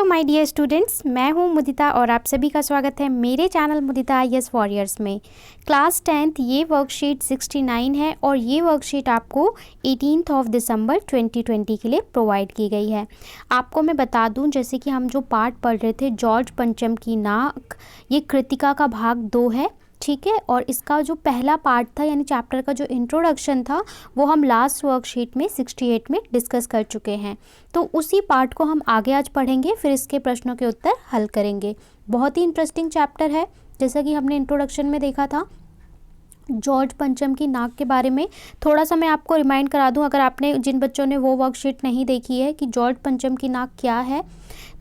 Hello my dear students, मैं हूं मुदिता और आप सभी का स्वागत है मेरे चैनल मुदिता आईएएस वॉरियर्स में। क्लास 10th ये वर्कशीट 69 है और ये वर्कशीट आपको 18 दिसंबर 2020 के लिए प्रोवाइड की गई है। आपको मैं बता दूं, जैसे कि हम जो पार्ट पढ़ रहे थे जॉर्ज पंचम की नाक, ये कृतिका का भाग 2 है, ठीक है। और इसका जो पहला पार्ट था यानी चैप्टर का जो इंट्रोडक्शन था वो हम लास्ट वर्कशीट में 68 में डिस्कस कर चुके हैं। तो उसी पार्ट को हम आगे आज पढ़ेंगे, फिर इसके प्रश्नों के उत्तर हल करेंगे। बहुत ही इंटरेस्टिंग चैप्टर है, जैसा कि हमने इंट्रोडक्शन में देखा था जॉर्ज पंचम की नाक के बारे में। थोड़ा सा मैं आपको रिमाइंड करा दूं, अगर आपने जिन बच्चों ने वो वर्कशीट नहीं देखी है कि जॉर्ज पंचम की नाक क्या है,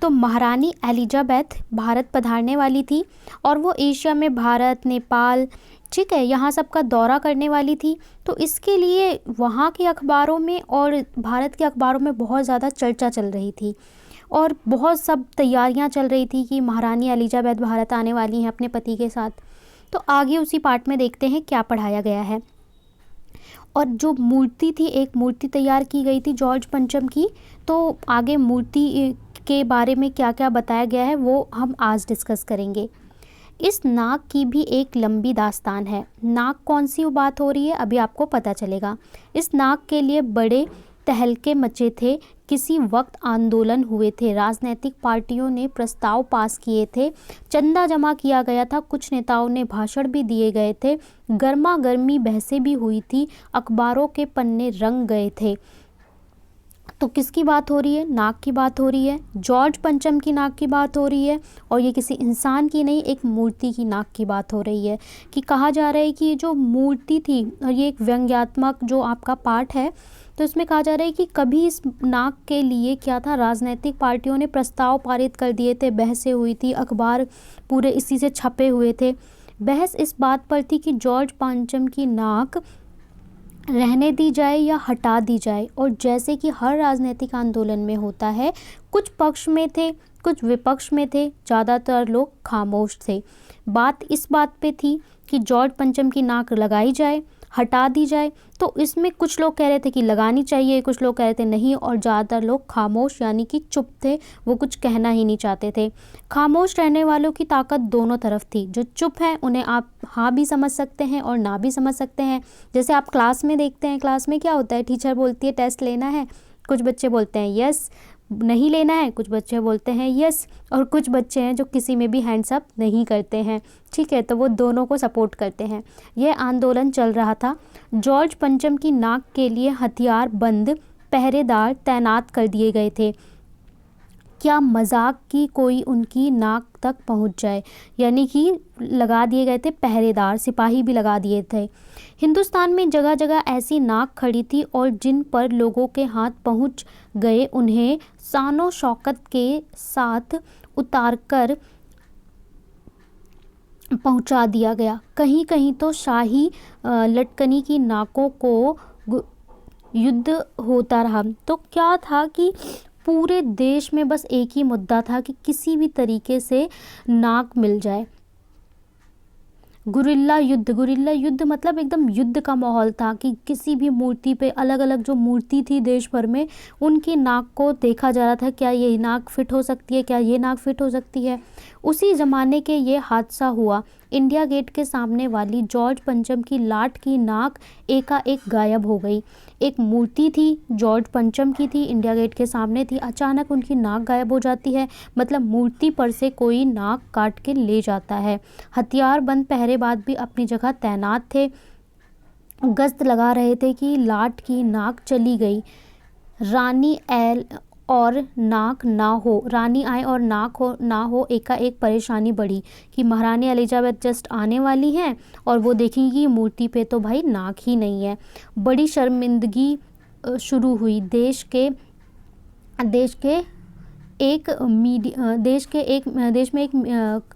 तो महारानी एलिजाबेथ भारत पधारने वाली थी और वो एशिया में भारत, नेपाल, ठीक है, यहाँ सब का दौरा करने वाली थी। तो इसके लिए वहाँ के अखबारों में और भारत के अखबारों में बहुत ज़्यादा चर्चा चल रही थी और बहुत सब तैयारियाँ चल रही थी कि महारानी एलिजाबेथ भारत आने वाली हैं अपने पति के साथ। तो आगे उसी पार्ट में देखते हैं क्या पढ़ाया गया है। और जो मूर्ति थी, एक मूर्ति तैयार की गई थी जॉर्ज पंचम की, तो आगे मूर्ति के बारे में क्या क्या बताया गया है वो हम आज डिस्कस करेंगे। इस नाक की भी एक लंबी दास्तान है। नाक कौन सी बात हो रही है अभी आपको पता चलेगा। इस नाक के लिए बड़े तहलके मचे थे, किसी वक्त आंदोलन हुए थे, राजनीतिक पार्टियों ने प्रस्ताव पास किए थे, चंदा जमा किया गया था, कुछ नेताओं ने भाषण भी दिए गए थे, गर्मा गर्मी बहसें भी हुई थी, अखबारों के पन्ने रंग गए थे। तो किसकी बात हो रही है? नाक की बात हो रही है, जॉर्ज पंचम की नाक की बात हो रही है। और ये किसी इंसान की नहीं, एक मूर्ति की नाक की बात हो रही है। कि कहा जा रहा है कि ये जो मूर्ति थी, और ये एक व्यंग्यात्मक जो आपका पार्ट है, तो इसमें कहा जा रहा है कि कभी इस नाक के लिए क्या था, राजनीतिक पार्टियों ने प्रस्ताव पारित कर दिए थे, बहसें हुई थी, अखबार पूरे इसी से छपे हुए थे। बहस इस बात पर थी कि जॉर्ज पंचम की नाक रहने दी जाए या हटा दी जाए। और जैसे कि हर राजनीतिक आंदोलन में होता है, कुछ पक्ष में थे, कुछ विपक्ष में थे, ज़्यादातर लोग खामोश थे। बात इस बात पे थी कि जॉर्ज पंचम की नाक लगाई जाए, हटा दी जाए। तो इसमें कुछ लोग कह रहे थे कि लगानी चाहिए, कुछ लोग कह रहे थे नहीं, और ज़्यादातर लोग खामोश यानी कि चुप थे, वो कुछ कहना ही नहीं चाहते थे। खामोश रहने वालों की ताकत दोनों तरफ थी। जो चुप हैं उन्हें आप हाँ भी समझ सकते हैं और ना भी समझ सकते हैं। जैसे आप क्लास में देखते हैं, क्लास में क्या होता है, टीचर बोलती है टेस्ट लेना है, कुछ बच्चे बोलते हैं यस, नहीं लेना है, कुछ बच्चे बोलते हैं यस, और कुछ बच्चे हैं जो किसी में भी हैंड्स अप नहीं करते हैं, ठीक है। तो वो दोनों को सपोर्ट करते हैं। यह आंदोलन चल रहा था। जॉर्ज पंचम की नाक के लिए हथियार बंद पहरेदार तैनात कर दिए गए थे। क्या मजाक की कोई उनकी नाक तक पहुंच जाए, यानी कि लगा दिए गए थे पहरेदार, सिपाही भी लगा दिए थे। हिंदुस्तान में जगह जगह ऐसी नाक खड़ी थी और जिन पर लोगों के हाथ पहुंच गए उन्हें शानो शौकत के साथ उतारकर पहुंचा दिया गया। कहीं कहीं तो शाही लटकनी की नाकों को युद्ध होता रहा। तो क्या था कि पूरे देश में बस एक ही मुद्दा था कि किसी भी तरीके से नाक मिल जाए। गुरिल्ला युद्ध मतलब एकदम युद्ध का माहौल था कि किसी भी मूर्ति पे, अलग अलग जो मूर्ति थी देश भर में, उनकी नाक को देखा जा रहा था, क्या ये नाक फिट हो सकती है, क्या ये नाक फिट हो सकती है। उसी ज़माने के ये हादसा हुआ। इंडिया गेट के सामने वाली जॉर्ज पंचम की लाट की नाक एकाएक गायब हो गई। एक मूर्ति थी, जॉर्ज पंचम की थी, इंडिया गेट के सामने थी, अचानक उनकी नाक गायब हो जाती है, मतलब मूर्ति पर से कोई नाक काट के ले जाता है। हथियार बंद पहरेबाज भी अपनी जगह तैनात थे, गश्त लगा रहे थे कि लाट की नाक चली गई, रानी एल और नाक ना हो, रानी आए और नाक हो ना हो। एकाएक परेशानी बढ़ी कि महारानी एलिजाबेथ जस्ट आने वाली हैं और वो देखेंगी मूर्ति पे तो भाई नाक ही नहीं है। बड़ी शर्मिंदगी शुरू हुई। देश में एक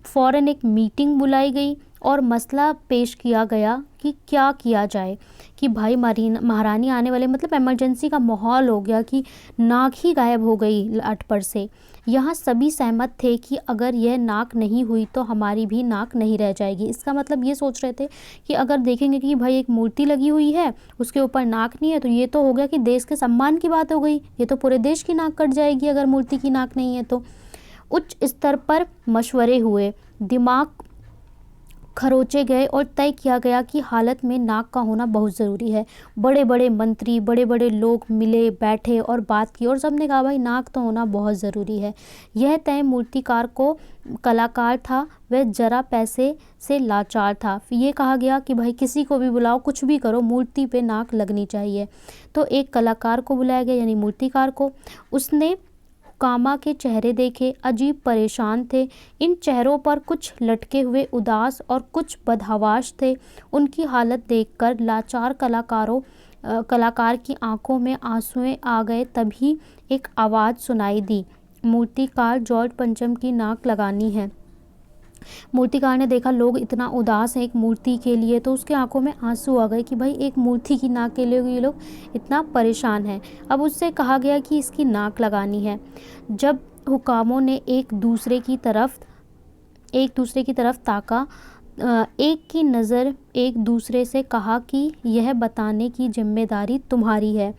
फ़ौरन एक मीटिंग बुलाई गई और मसला पेश किया गया कि क्या किया जाए। कि भाई महारानी आने वाले, मतलब इमरजेंसी का माहौल हो गया कि नाक ही गायब हो गई लाट पर से। यहाँ सभी सहमत थे कि अगर यह नाक नहीं हुई तो हमारी भी नाक नहीं रह जाएगी। इसका मतलब ये सोच रहे थे कि अगर देखेंगे कि भाई एक मूर्ति लगी हुई है, उसके ऊपर नाक नहीं है, तो ये तो हो गया कि देश के सम्मान की बात हो गई, ये तो पूरे देश की नाक कट जाएगी अगर मूर्ति की नाक नहीं है तो। उच्च स्तर पर मशवरे हुए, दिमाग खरोचे गए और तय किया गया कि हालत में नाक का होना बहुत ज़रूरी है। बड़े बड़े मंत्री, बड़े बड़े लोग मिले, बैठे और बात की और सबने कहा भाई नाक तो होना बहुत ज़रूरी है। यह तय मूर्तिकार को कलाकार था, वह जरा पैसे से लाचार था। फिर ये कहा गया कि भाई किसी को भी बुलाओ, कुछ भी करो, मूर्ति पे नाक लगनी चाहिए। तो एक कलाकार को बुलाया गया यानी मूर्तिकार को। उसने कामा के चेहरे देखे, अजीब परेशान थे। इन चेहरों पर कुछ लटके हुए उदास और कुछ बदहवास थे। उनकी हालत देखकर लाचार कलाकार की आंखों में आंसुएं आ गए। तभी एक आवाज़ सुनाई दी, मूर्तिकार जॉर्ज पंचम की नाक लगानी है। मूर्तिकार ने देखा लोग इतना उदास हैं एक मूर्ति के लिए, तो उसके आंखों में आंसू आ गए कि भाई एक मूर्ति की नाक के लिए ये लोग इतना परेशान हैं। अब उससे कहा गया कि इसकी नाक लगानी है। जब हुकामों ने एक दूसरे की तरफ ताका, एक की नज़र एक दूसरे से कहा कि यह बताने की जिम्मेदारी तुम्हारी है।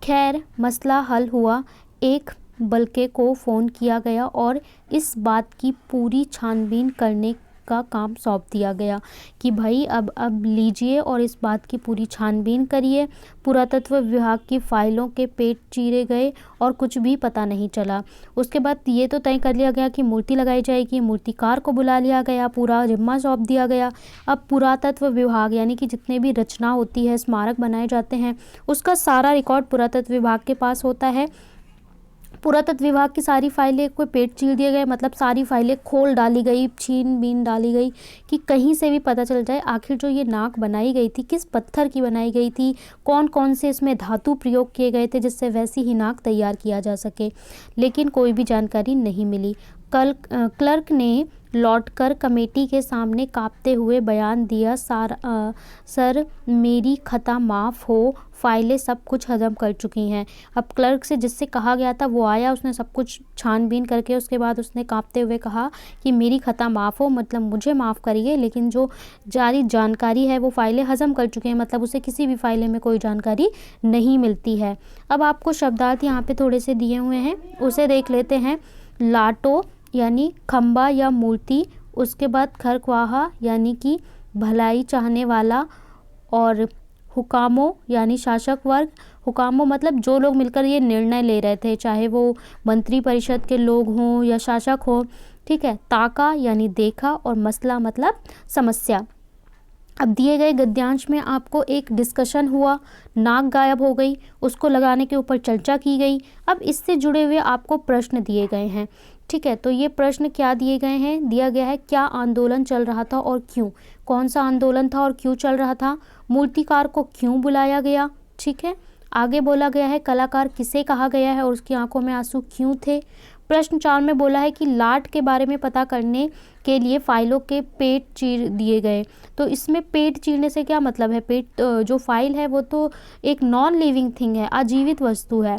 खैर मसला हल हुआ। एक बल्के को फ़ोन किया गया और इस बात की पूरी छानबीन करने का काम सौंप दिया गया कि भाई अब लीजिए और इस बात की पूरी छानबीन करिए। पुरातत्व विभाग की फाइलों के पेट चीरे गए और कुछ भी पता नहीं चला। उसके बाद ये तो तय कर लिया गया कि मूर्ति लगाई जाएगी, मूर्तिकार को बुला लिया गया, पूरा जिम्मा सौंप दिया गया। अब पुरातत्व विभाग यानी कि जितने भी रचना होती है, स्मारक बनाए जाते हैं, उसका सारा रिकॉर्ड पुरातत्व विभाग के पास होता है। पुरातत्व विभाग की सारी फाइलें को पेट चीर दिए गए, मतलब सारी फाइलें खोल डाली गई, छीन बीन डाली गई कि कहीं से भी पता चल जाए आखिर जो ये नाक बनाई गई थी किस पत्थर की बनाई गई थी, कौन कौन से इसमें धातु प्रयोग किए गए थे जिससे वैसी ही नाक तैयार किया जा सके। लेकिन कोई भी जानकारी नहीं मिली। क्लर्क ने लौटकर कमेटी के सामने कांपते हुए बयान दिया, सर मेरी खता माफ़ हो, फाइलें सब कुछ हजम कर चुकी हैं। अब क्लर्क से जिससे कहा गया था वो आया, उसने सब कुछ छानबीन करके उसके बाद उसने कांपते हुए कहा कि मेरी खता माफ़ हो, मतलब मुझे माफ़ करिए, लेकिन जो जारी जानकारी है वो फाइलें हजम कर चुके हैं, मतलब उसे किसी भी फाइलें में कोई जानकारी नहीं मिलती है। अब आपको शब्दार्थ यहाँ पे थोड़े से दिए हुए हैं, उसे देख लेते हैं। लाटो यानी खम्बा या मूर्ति, उसके बाद खरख्वाहा यानी कि भलाई चाहने वाला, और हुकामों यानी शासक वर्ग। हुकामों मतलब जो लोग मिलकर ये निर्णय ले रहे थे, चाहे वो मंत्री परिषद के लोग हों या शासक हो, ठीक है। ताका यानी देखा, और मसला मतलब समस्या। अब दिए गए गद्यांश में आपको एक डिस्कशन हुआ, नाक गायब हो गई, उसको लगाने के ऊपर चर्चा की गई। अब इससे जुड़े हुए आपको प्रश्न दिए गए हैं, ठीक है। तो ये प्रश्न क्या दिए गए हैं, दिया गया है क्या आंदोलन चल रहा था और क्यों, कौन सा आंदोलन था और क्यों चल रहा था, मूर्तिकार को क्यों बुलाया गया, ठीक है। आगे बोला गया है कलाकार किसे कहा गया है और उसकी आंखों में आंसू क्यों थे। प्रश्न 4 में बोला है कि लाट के बारे में पता करने के लिए फाइलों के पेट चीर दिए गए। तो इसमें पेट चीरने से क्या मतलब है, पेट जो फाइल है वो तो एक नॉन लिविंग थिंग है, अजीवित वस्तु है,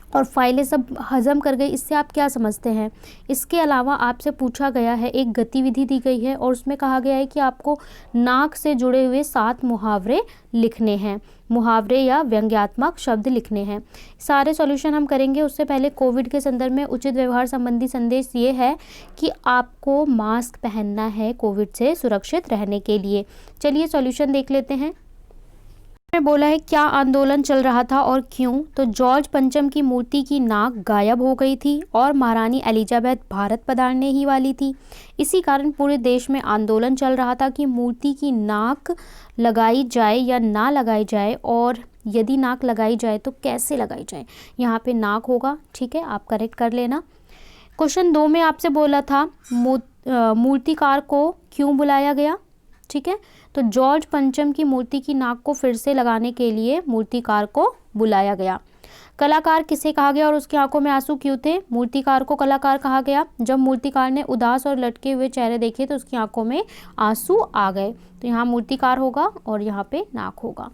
और फाइलें सब हजम कर गई, इससे आप क्या समझते हैं। इसके अलावा आपसे पूछा गया है, एक गतिविधि दी गई है और उसमें कहा गया है कि आपको नाक से जुड़े हुए 7 मुहावरे लिखने हैं, मुहावरे या व्यंग्यात्मक शब्द लिखने हैं। सारे सॉल्यूशन हम करेंगे, उससे पहले कोविड के संदर्भ में उचित व्यवहार संबंधी संदेश ये है कि आपको मास्क पहनना है कोविड से सुरक्षित रहने के लिए। चलिए सॉल्यूशन देख लेते हैं। में बोला है क्या आंदोलन चल रहा था और क्यों, तो जॉर्ज पंचम की मूर्ति की नाक गायब हो गई थी और महारानी एलिजाबेथ भारत पधारने ही वाली थी। इसी कारण पूरे देश में आंदोलन चल रहा था कि मूर्ति की नाक लगाई जाए या ना लगाई जाए, और यदि नाक लगाई जाए तो कैसे लगाई जाए। यहाँ पे नाक होगा, ठीक है, आप करेक्ट कर लेना। क्वेश्चन 2 में आपसे बोला था मूर्तिकार को क्यों बुलाया गया, ठीक है। तो जॉर्ज पंचम की मूर्ति की नाक को फिर से लगाने के लिए मूर्तिकार को बुलाया गया। कलाकार किसे कहा गया और उसकी आंखों में आंसू क्यों थे। मूर्तिकार को कलाकार कहा गया जब मूर्तिकार ने उदास और लटके हुए चेहरे देखे तो उसकी आंखों में आंसू आ गए। तो यहाँ मूर्तिकार होगा और यहाँ पे नाक होगा।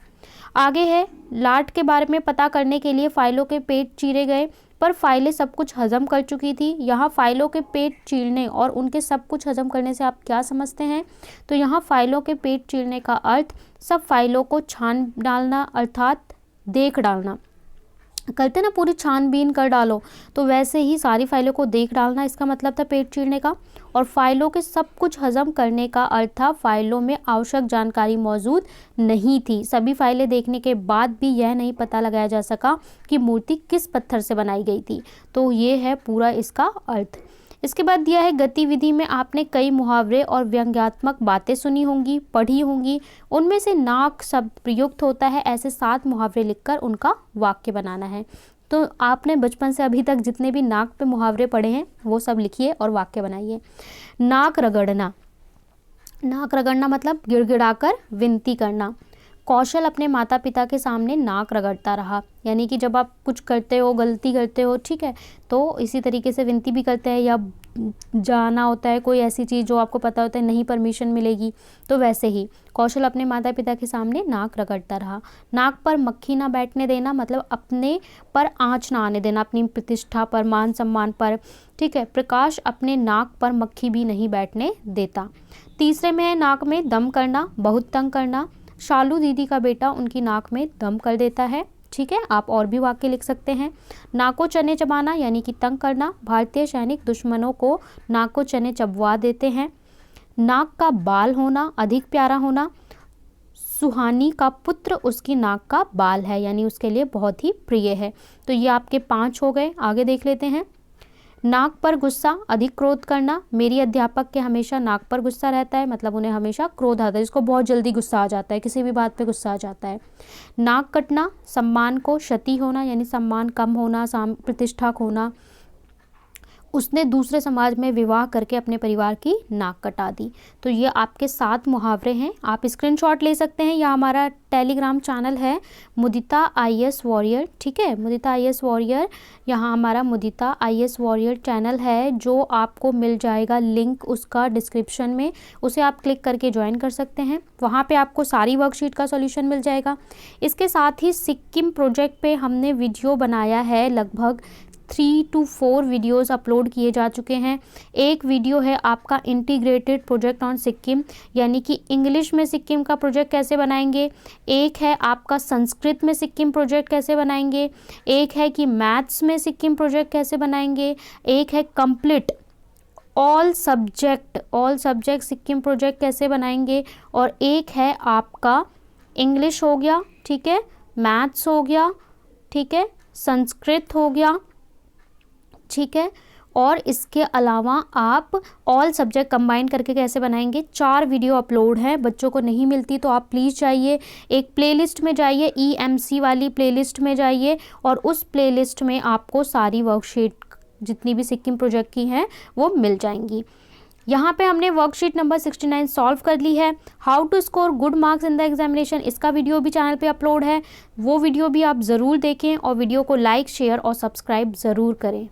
आगे है लाट के बारे में पता करने के लिए फाइलों के पेट चीरे गए। पर फाइलें सब कुछ हजम कर चुकी थी। यहाँ फाइलों के पेट चीरने और उनके सब कुछ हजम करने से आप क्या समझते हैं? तो यहाँ फाइलों के पेट चीरने का अर्थ सब फाइलों को छान डालना, अर्थात देख डालना। करते ना पूरी छानबीन कर डालो, तो वैसे ही सारी फाइलों को देख डालना इसका मतलब था पेट चीरने का। और फाइलों के सब कुछ हजम करने का अर्थ था फाइलों में आवश्यक जानकारी मौजूद नहीं थी। सभी फाइलें देखने के बाद भी यह नहीं पता लगाया जा सका कि मूर्ति किस पत्थर से बनाई गई थी। तो ये है पूरा इसका अर्थ। इसके बाद दिया है गतिविधि में आपने कई मुहावरे और व्यंग्यात्मक बातें सुनी होंगी, पढ़ी होंगी। उनमें से नाक शब्द प्रयुक्त होता है। ऐसे 7 मुहावरे लिखकर उनका वाक्य बनाना है। तो आपने बचपन से अभी तक जितने भी नाक पे मुहावरे पढ़े हैं वो सब लिखिए और वाक्य बनाइए। नाक रगड़ना, नाक रगड़ना मतलब गिड़गिड़ाकर विनती करना। कौशल अपने माता पिता के सामने नाक रगड़ता रहा, यानी कि जब आप कुछ करते हो, गलती करते हो, ठीक है, तो इसी तरीके से विनती भी करते हैं, या जाना होता है कोई ऐसी चीज़ जो आपको पता होता है नहीं परमिशन मिलेगी, तो वैसे ही कौशल अपने माता पिता के सामने नाक रगड़ता रहा। नाक पर मक्खी ना बैठने देना मतलब अपने पर आँच ना आने देना, अपनी प्रतिष्ठा पर, मान सम्मान पर, ठीक है। प्रकाश अपने नाक पर मक्खी भी नहीं बैठने देता। तीसरे में है नाक में दम करना, बहुत तंग करना। शालू दीदी का बेटा उनकी नाक में दम कर देता है, ठीक है। आप और भी वाक्य लिख सकते हैं। नाको चने चबाना यानी कि तंग करना। भारतीय सैनिक दुश्मनों को नाको चने चबवा देते हैं। नाक का बाल होना, अधिक प्यारा होना। सुहानी का पुत्र उसकी नाक का बाल है, यानी उसके लिए बहुत ही प्रिय है। तो ये आपके 5 हो गए। आगे देख लेते हैं। नाक पर गुस्सा, अधिक क्रोध करना। मेरी अध्यापक के हमेशा नाक पर गुस्सा रहता है, मतलब उन्हें हमेशा क्रोध आता है, जिसको बहुत जल्दी गुस्सा आ जाता है, किसी भी बात पे गुस्सा आ जाता है। नाक कटना, सम्मान को क्षति होना, यानी सम्मान कम होना, प्रतिष्ठा खोना। उसने दूसरे समाज में विवाह करके अपने परिवार की नाक कटा दी। तो ये आपके 7 मुहावरे हैं। आप स्क्रीनशॉट ले सकते हैं, या हमारा टेलीग्राम चैनल है मुदिता IAS वॉरियर, ठीक है। मुदिता IAS वॉरियर, यहाँ हमारा मुदिता IAS वॉरियर चैनल है, जो आपको मिल जाएगा लिंक उसका डिस्क्रिप्शन में, उसे आप क्लिक करके ज्वाइन कर सकते हैं। वहाँ पे आपको सारी वर्कशीट का सॉल्यूशन मिल जाएगा। इसके साथ ही सिक्किम प्रोजेक्ट पे हमने वीडियो बनाया है, लगभग 3 to 4 वीडियोस अपलोड किए जा चुके हैं। एक वीडियो है आपका इंटीग्रेटेड प्रोजेक्ट ऑन सिक्किम, यानी कि इंग्लिश में सिक्किम का प्रोजेक्ट कैसे बनाएंगे। एक है आपका संस्कृत में सिक्किम प्रोजेक्ट कैसे बनाएंगे। एक है कि मैथ्स में सिक्किम प्रोजेक्ट कैसे बनाएंगे। एक है complete all subject Sikkim project कैसे बनाएंगे। और एक है आपका इंग्लिश हो गया, ठीक है, मैथ्स हो गया, ठीक है, संस्कृत हो गया, ठीक है। और इसके अलावा आप ऑल सब्जेक्ट कंबाइन करके कैसे बनाएंगे। 4 वीडियो अपलोड हैं। बच्चों को नहीं मिलती तो आप प्लीज़ जाइए, एक प्लेलिस्ट में जाइए, EMC वाली प्लेलिस्ट में जाइए, और उस प्लेलिस्ट में आपको सारी वर्कशीट जितनी भी सिक्किम प्रोजेक्ट की हैं वो मिल जाएंगी। यहाँ पे हमने वर्कशीट नंबर 69 सॉल्व कर ली है। How to score good marks in the examination, इसका वीडियो भी चैनल पे अपलोड है, वो वीडियो भी आप ज़रूर देखें, और वीडियो को लाइक, शेयर और सब्सक्राइब ज़रूर करें।